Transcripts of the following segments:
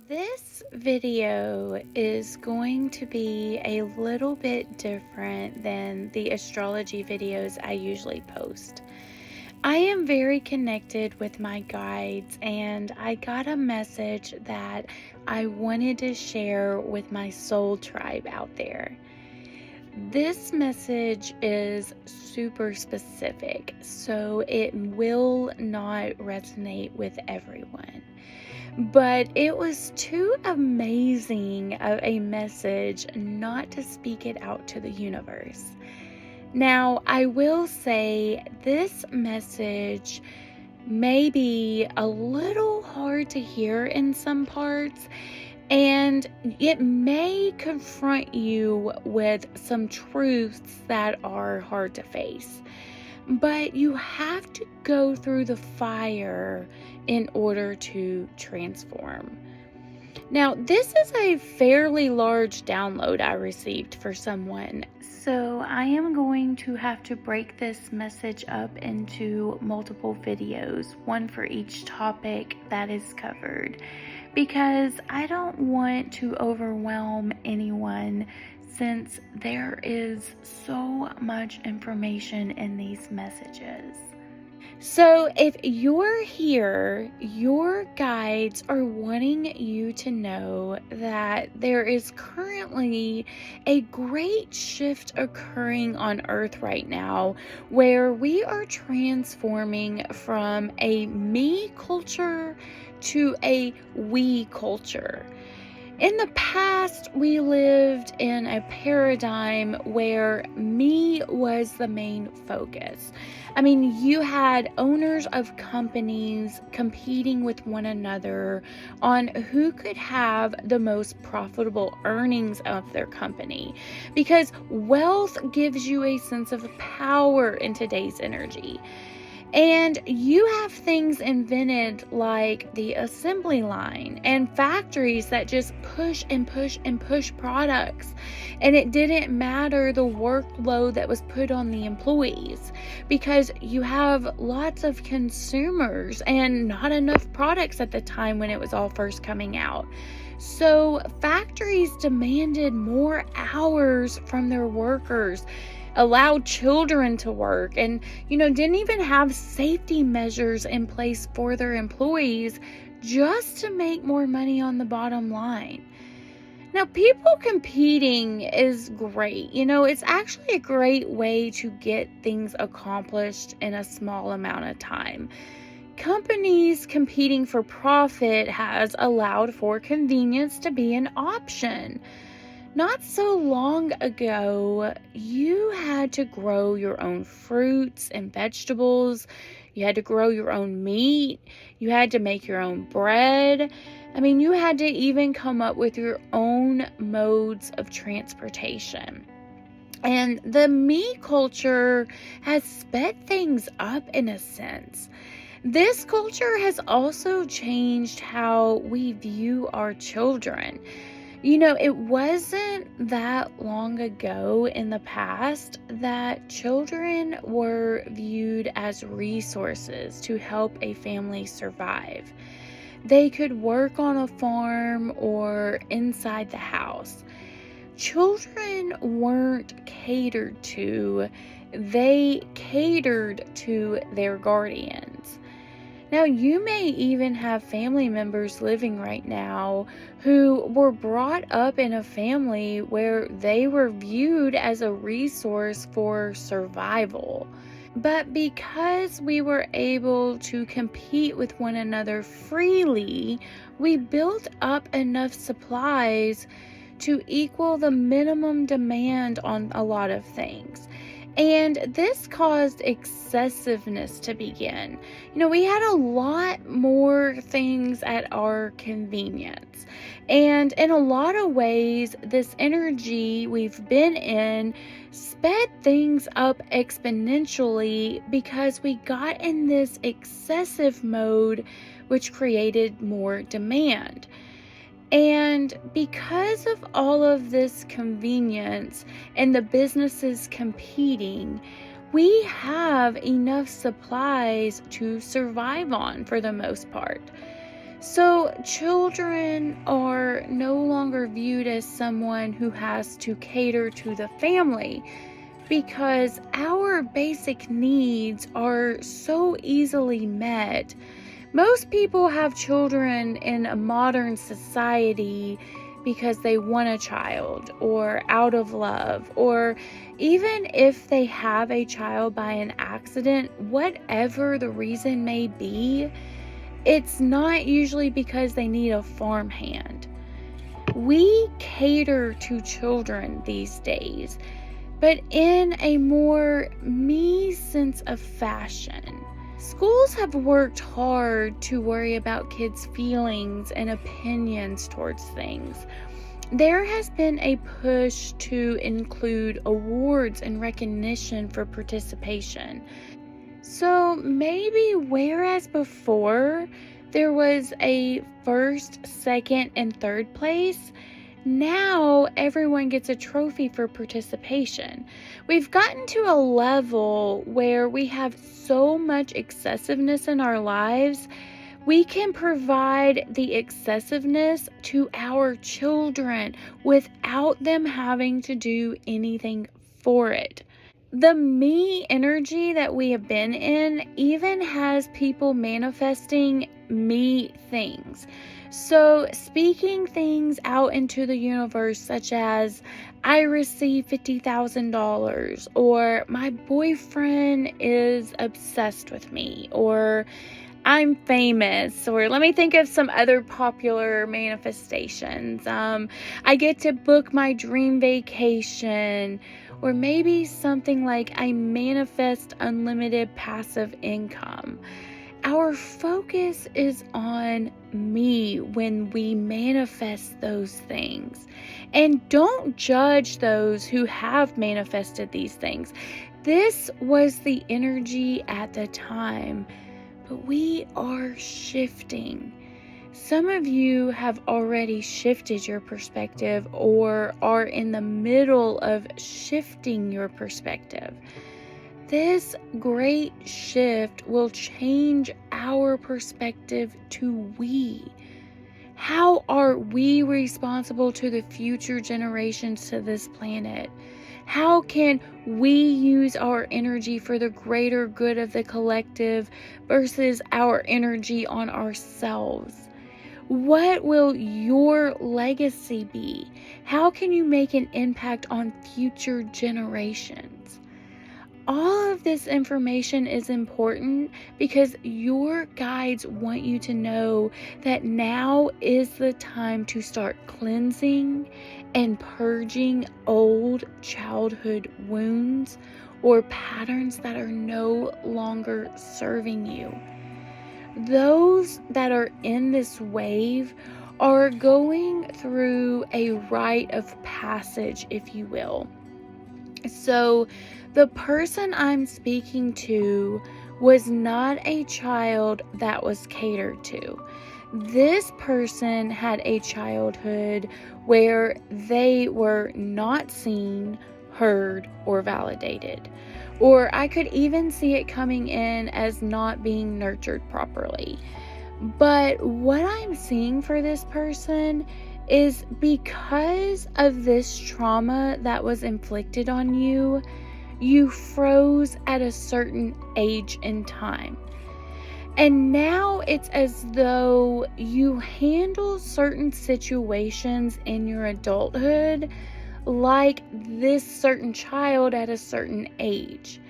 This video is going to be a little bit different than the astrology videos I usually post. I am very connected with my guides, and I got a message that I wanted to share with my soul tribe out there. This message is super specific, so it will not resonate with everyone. But it was too amazing of a message not to speak it out to the universe. Now, I will say this message may be a little hard to hear in some parts, and it may confront you with some truths that are hard to face. But you have to go through the fire in order to transform. Now, this is a fairly large download I received for someone, so I am going to have to break this message up into multiple videos, one for each topic that is covered, because I don't want to overwhelm anyone since there is so much information in these messages. So, if you're here, your guides are wanting you to know that there is currently a great shift occurring on Earth right now where we are transforming from a me culture to a we culture. In the past, we lived in a paradigm where me was the main focus. I mean, you had owners of companies competing with one another on who could have the most profitable earnings of their company, because wealth gives you a sense of power in today's energy. And you have things invented like the assembly line and factories that just push and push and push products. And it didn't matter the workload that was put on the employees because you have lots of consumers and not enough products at the time when it was all first coming out. So factories demanded more hours from their workers, allowed children to work, and didn't even have safety measures in place for their employees just to make more money on the bottom line. Now, people competing is great. It's actually a great way to get things accomplished in a small amount of time. Companies competing for profit has allowed for convenience to be an option. Not so long ago, you had to grow your own fruits and vegetables. You had to grow your own meat. You had to make your own bread. I mean, you had to even come up with your own modes of transportation. And the me culture has sped things up in a sense. This culture has also changed how we view our children. It wasn't that long ago in the past that children were viewed as resources to help a family survive. They could work on a farm or inside the house. Children weren't catered to, they catered to their guardians. Now, you may even have family members living right now who were brought up in a family where they were viewed as a resource for survival. But because we were able to compete with one another freely, we built up enough supplies to equal the minimum demand on a lot of things. And this caused excessiveness to begin. We had a lot more things at our convenience. And in a lot of ways, this energy we've been in sped things up exponentially because we got in this excessive mode, which created more demand. And because of all of this convenience and the businesses competing, we have enough supplies to survive on for the most part. So, children are no longer viewed as someone who has to cater to the family because our basic needs are so easily met. Most people have children in a modern society because they want a child or out of love, or even if they have a child by an accident, whatever the reason may be, it's not usually because they need a farmhand. We cater to children these days, but in a more me sense of fashion. Schools have worked hard to worry about kids' feelings and opinions towards things. There has been a push to include awards and recognition for participation. So maybe whereas before there was a first, second, and third place, now everyone gets a trophy for participation. We've gotten to a level where we have so much excessiveness in our lives, we can provide the excessiveness to our children without them having to do anything for it. The me energy that we have been in even has people manifesting me things. So, speaking things out into the universe, such as, I receive $50,000, or my boyfriend is obsessed with me, or I'm famous, or let me think of some other popular manifestations. I get to book my dream vacation, or maybe something like I manifest unlimited passive income. Our focus is on me when we manifest those things. And don't judge those who have manifested these things. This was the energy at the time. But we are shifting. Some of you have already shifted your perspective or are in the middle of shifting your perspective. This great shift will change our perspective to we. How are we responsible to the future generations to this planet? How can we use our energy for the greater good of the collective versus our energy on ourselves? What will your legacy be? How can you make an impact on future generations? All of this information is important because your guides want you to know that now is the time to start cleansing and purging old childhood wounds or patterns that are no longer serving you. Those that are in this wave are going through a rite of passage, if you will. So, the person I'm speaking to was not a child that was catered to. This person had a childhood where they were not seen, heard, or validated. Or I could even see it coming in as not being nurtured properly. But what I'm seeing for this person is because of this trauma that was inflicted on you, you froze at a certain age and time. And now it's as though you handle certain situations in your adulthood like this certain child at a certain age.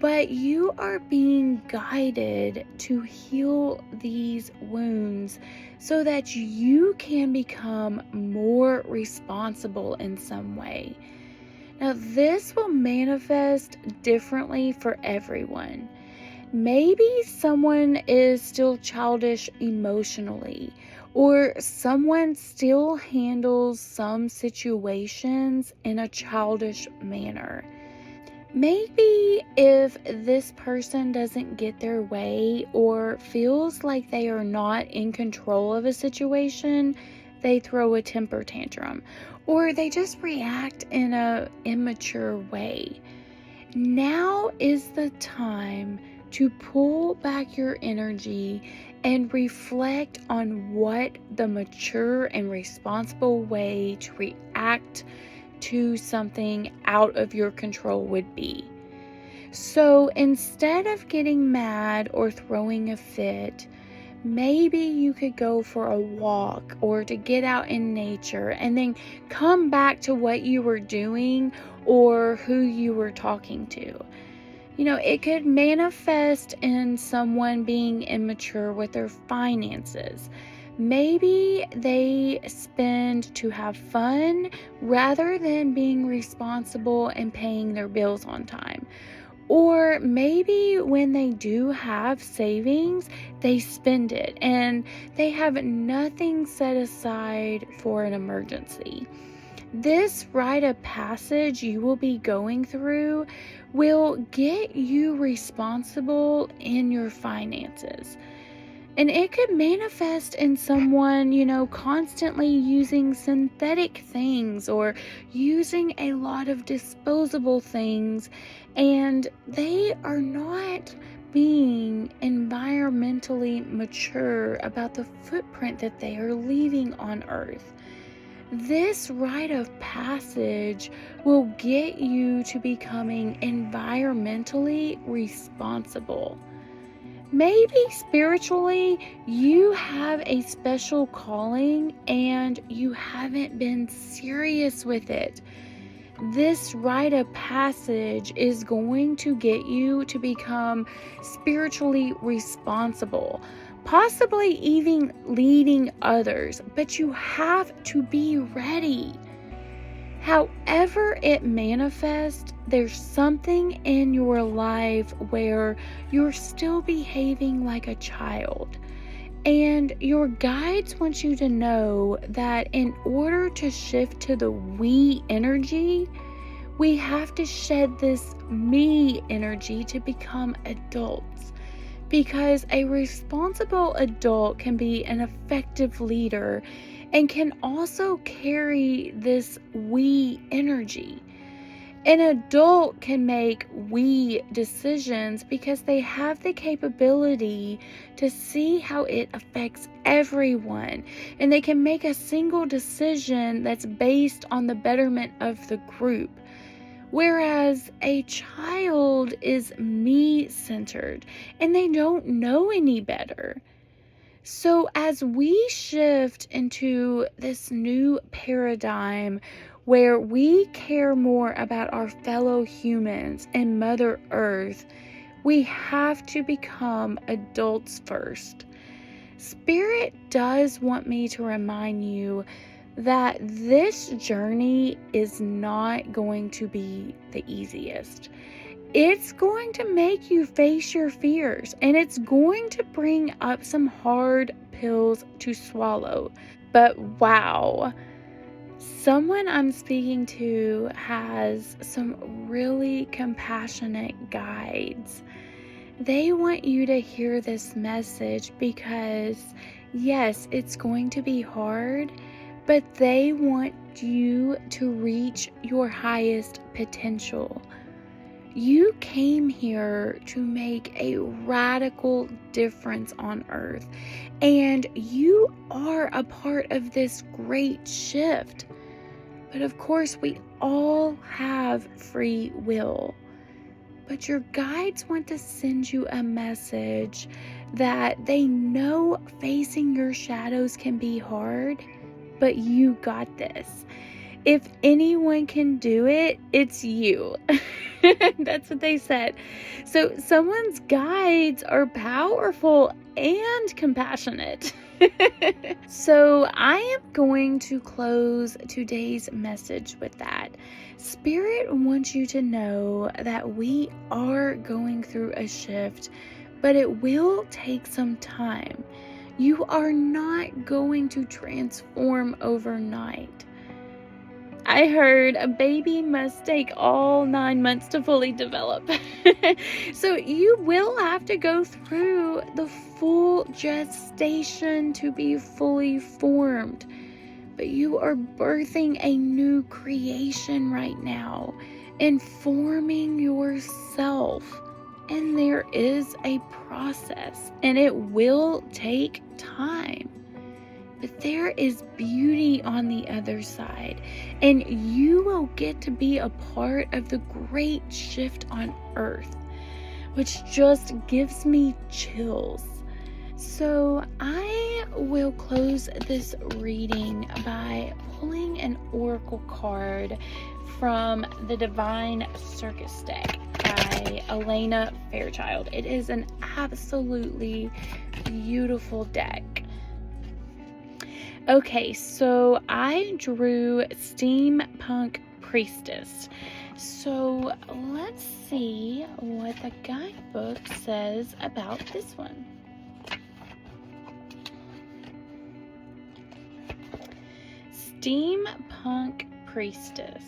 But you are being guided to heal these wounds so that you can become more responsible in some way. Now, this will manifest differently for everyone. Maybe someone is still childish emotionally, or someone still handles some situations in a childish manner. Maybe if this person doesn't get their way or feels like they are not in control of a situation, they throw a temper tantrum, or they just react in an immature way. Now is the time to pull back your energy and reflect on what the mature and responsible way to react to something out of your control would be. So instead of getting mad or throwing a fit, maybe you could go for a walk or to get out in nature and then come back to what you were doing or who you were talking to. It could manifest in someone being immature with their finances. Maybe they spend to have fun rather than being responsible and paying their bills on time. Or maybe when they do have savings, they spend it and they have nothing set aside for an emergency. This rite of passage you will be going through will get you responsible in your finances. And it could manifest in someone, constantly using synthetic things or using a lot of disposable things, and they are not being environmentally mature about the footprint that they are leaving on Earth. This rite of passage will get you to becoming environmentally responsible. Maybe spiritually, you have a special calling and you haven't been serious with it. This rite of passage is going to get you to become spiritually responsible, possibly even leading others, but you have to be ready. However it manifests, there's something in your life where you're still behaving like a child. And your guides want you to know that in order to shift to the we energy, we have to shed this me energy to become adults. Because a responsible adult can be an effective leader and can also carry this we energy. An adult can make we decisions because they have the capability to see how it affects everyone, and they can make a single decision that's based on the betterment of the group. Whereas a child is me-centered and they don't know any better. So as we shift into this new paradigm where we care more about our fellow humans and Mother Earth, we have to become adults first. Spirit does want me to remind you that this journey is not going to be the easiest. It's going to make you face your fears, and it's going to bring up some hard pills to swallow. But wow, someone I'm speaking to has some really compassionate guides. They want you to hear this message because, yes, it's going to be hard, but they want you to reach your highest potential. You came here to make a radical difference on Earth, and you are a part of this great shift. But of course, we all have free will. But your guides want to send you a message that they know facing your shadows can be hard, but you got this. If anyone can do it, it's you. That's what they said. So someone's guides are powerful and compassionate. So I am going to close today's message with that. Spirit wants you to know that we are going through a shift, but it will take some time. You are not going to transform overnight. I heard a baby must take all 9 months to fully develop. So you will have to go through the full gestation to be fully formed. But you are birthing a new creation right now and forming yourself. And there is a process, and it will take time. But there is beauty on the other side, and you will get to be a part of the great shift on earth, which just gives me chills. So I will close this reading by pulling an oracle card from the Divine Circus deck by Elena Fairchild. It is an absolutely beautiful deck. Okay, so I drew Steampunk Priestess. So let's see what the guidebook says about this one. Steampunk Priestess.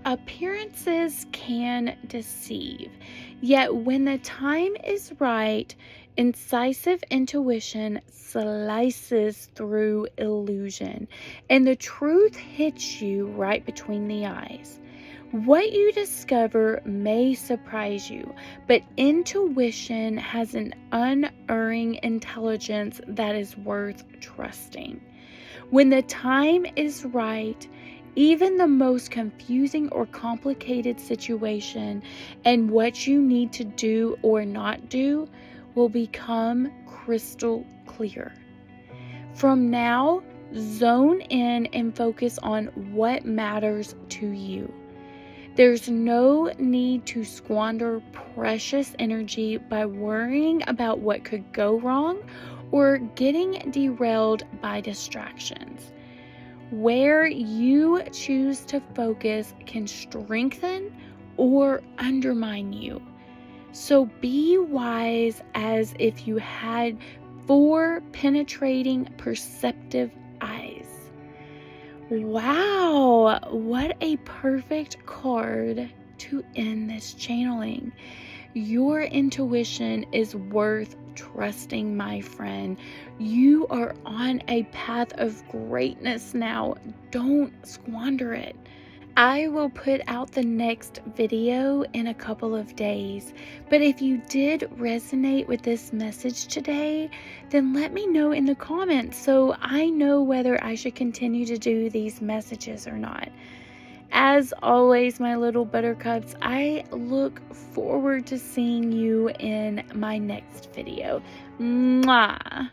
Appearances can deceive, yet when the time is right, incisive intuition slices through illusion, and the truth hits you right between the eyes. What you discover may surprise you, but intuition has an unerring intelligence that is worth trusting. When the time is right, even the most confusing or complicated situation and what you need to do or not do will become crystal clear. From now, zone in and focus on what matters to you. There's no need to squander precious energy by worrying about what could go wrong or getting derailed by distractions. Where you choose to focus can strengthen or undermine you. So be wise as if you had 4 penetrating, perceptive eyes. Wow, what a perfect card to end this channeling. Your intuition is worth trusting, my friend. You are on a path of greatness now. Don't squander it. I will put out the next video in a couple of days, but if you did resonate with this message today, then let me know in the comments so I know whether I should continue to do these messages or not. As always, my little buttercups, I look forward to seeing you in my next video. Mwah!